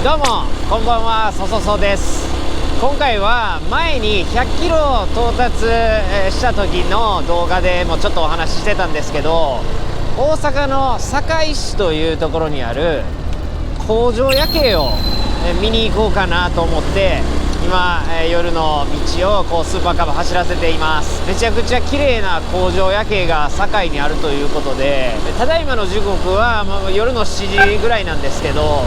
どうもこんばんは、そそそです。今回は前に100キロ到達した時の動画でもちょっとお話ししてたんですけど、大阪の堺市というところにある工場夜景を見に行こうかなと思って、今夜の道をこうスーパーカブ走らせています。めちゃくちゃ綺麗な工場夜景が堺にあるということで、ただいまの時刻は夜の7時ぐらいなんですけど、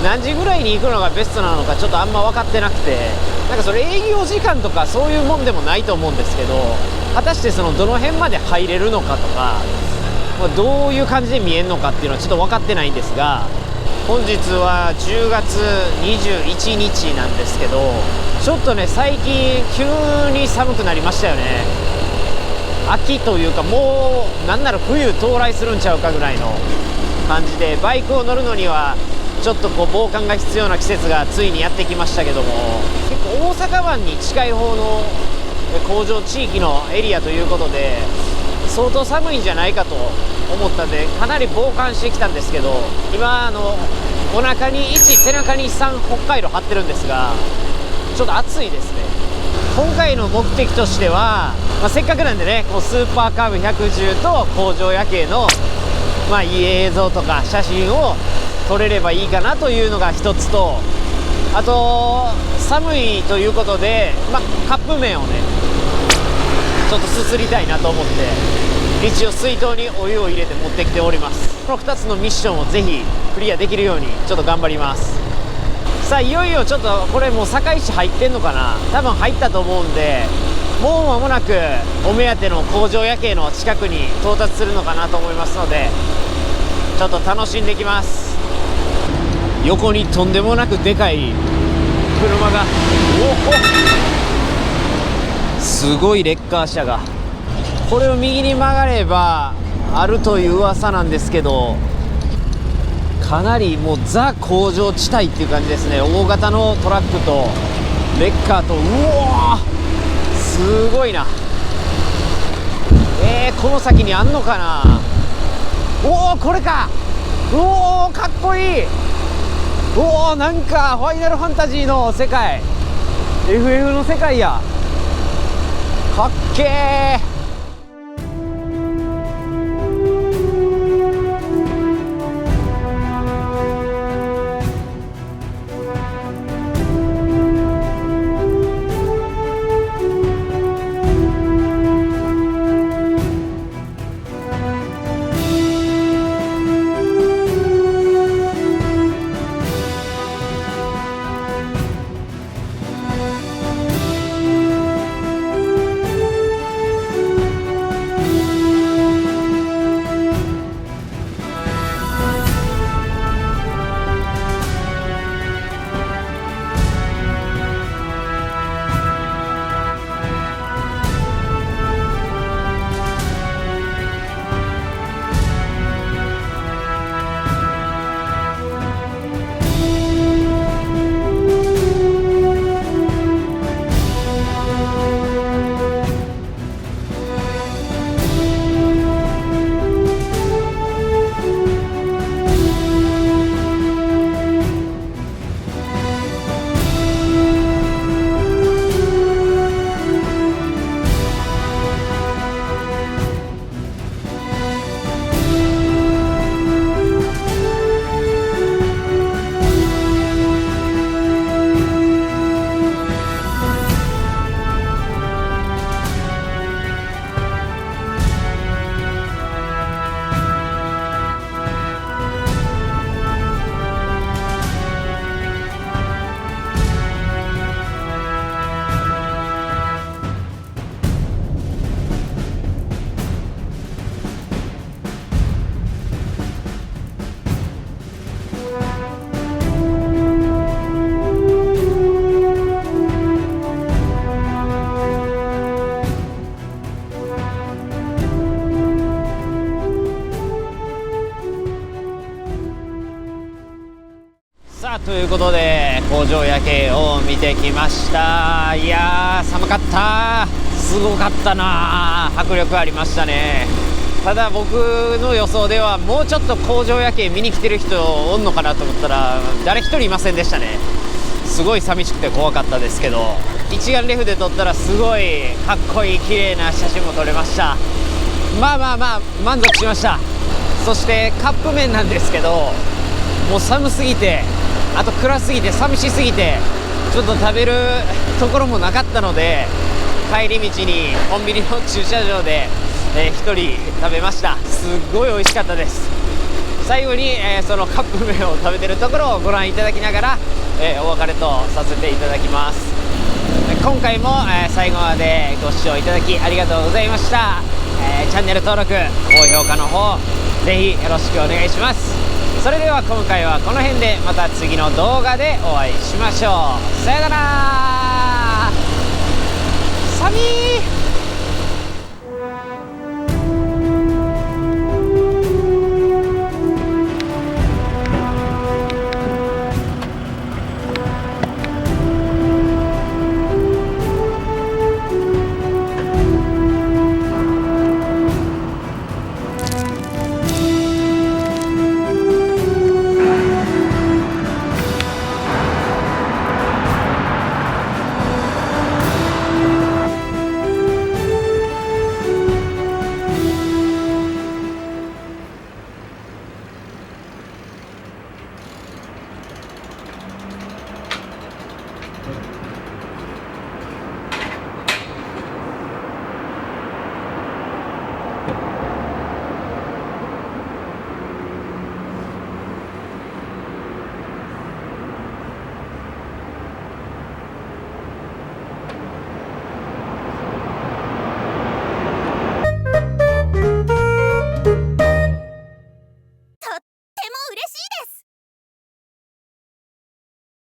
何時ぐらいに行くのがベストなのかちょっとあんま分かってなくて、なんかそれ営業時間とかそういうもんでもないと思うんですけど、果たしてそのどの辺まで入れるのかとか、どういう感じで見えるのかっていうのはちょっと分かってないんですが、本日は10月21日なんですけど、ちょっとね最近急に寒くなりましたよね。秋というか、もうなんなら冬到来するんちゃうかぐらいの感じで、バイクを乗るのにはちょっとこう防寒が必要な季節がついにやってきましたけども、結構大阪湾に近い方の工場地域のエリアということで相当寒いんじゃないかと思ったんで、かなり防寒してきたんですけど、今お腹に1、背中に3北海道張ってるんですが、ちょっと暑いですね。今回の目的としては、せっかくなんでね、こうスーパーカーブ110と工場夜景のいい映像とか写真を撮れればいいかなというのが一つと、あと寒いということで、カップ麺をねちょっとすすりたいなと思って、一応水筒にお湯を入れて持ってきております。この2つのミッションをぜひクリアできるようにちょっと頑張ります。さあいよいよちょっとこれもう堺市入ってんのかな、多分入ったと思うんで、もう間もなくお目当ての工場夜景の近くに到達するのかなと思いますので、ちょっと楽しんできます。横にとんでもなくでかい車が、すごいレッカー車が、これを右に曲がればあるという噂なんですけど、かなりもうザ工場地帯っていう感じですね。大型のトラックとレッカーと、すごいな。この先にあんのかな。これか。かっこいい。なんかファイナルファンタジーの世界、 FF の世界や。かっけー。さあということで工場夜景を見てきました。いやー寒かった、すごかったな、迫力ありましたね。ただ僕の予想ではもうちょっと工場夜景見に来てる人おんのかなと思ったら誰一人いませんでしたね。すごい寂しくて怖かったですけど、一眼レフで撮ったらすごいかっこいい綺麗な写真も撮れました。まあ満足しました。そしてカップ麺なんですけど、もう寒すぎて、あと暗すぎて寂しすぎてちょっと食べるところもなかったので、帰り道にコンビニの駐車場で1人食べました。すっごい美味しかったです。最後に、そのカップ麺を食べてるところをご覧いただきながら、お別れとさせていただきます。今回も、最後までご視聴いただきありがとうございました。チャンネル登録高評価の方ぜひよろしくお願いします。それでは今回はこの辺で、また次の動画でお会いしましょう。さよなら。寒い。